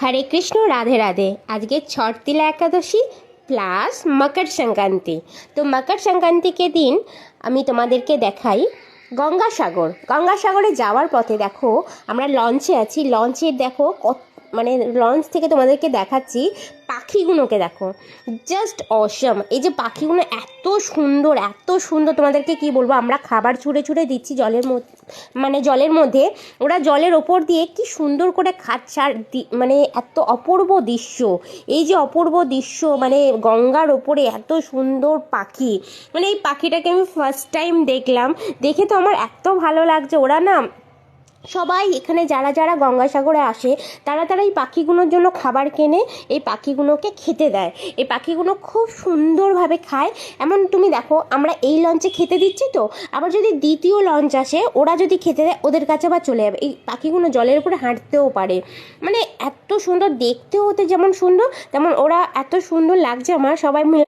হরে কৃষ্ণ, রাধে রাধে। আজকে ছটতিলা একাদশী প্লাস মকর সংক্রান্তি। তো মকর সংক্রান্তিকে দিন আমি তোমাদেরকে দেখাই গঙ্গাসাগরে যাওয়ার পথে দেখো আমরা লঞ্চে আছি। লঞ্চের দেখো মানে লঞ্চ থেকে তোমাদেরকে দেখাচ্ছি পাখিগুলোকে দেখো, জাস্ট অসম। এই যে পাখিগুলো এত সুন্দর এত সুন্দর, তোমাদেরকে কি বলবো। আমরা খাবার ছুঁড়ে ছুঁড়ে দিচ্ছি জলের মধ্যে, ওরা জলের ওপর দিয়ে কি সুন্দর করে খাচ্ছে। আর মানে এত অপূর্ব দৃশ্য, এই যে অপূর্ব দৃশ্য, মানে গঙ্গার ওপরে এত সুন্দর পাখি। মানে এই পাখিটাকে আমি ফার্স্ট টাইম দেখলাম, দেখে তো আমার এত ভালো লাগছে। ওরা না সবাই এখানে যারা যারা গঙ্গাসাগরে আসে তারা এই পাখিগুলোর জন্য খাবার কেনে এই পাখিগুলোকে খেতে দেয়। এই পাখিগুলো খুব সুন্দরভাবে খায়। এমন তুমি দেখো, আমরা এই লঞ্চে খেতে দিচ্ছি, তো আবার যদি দ্বিতীয় লঞ্চ আসে ওরা যদি খেতে দেয় ওদের কাছে আবার চলে যাবে। এই পাখিগুলো জলের উপরে হাঁটতেও পারে। মানে এত সুন্দর দেখতেও, হতে যেমন সুন্দর তেমন ওরা এত সুন্দর লাগছে। আমার সবাই মিলে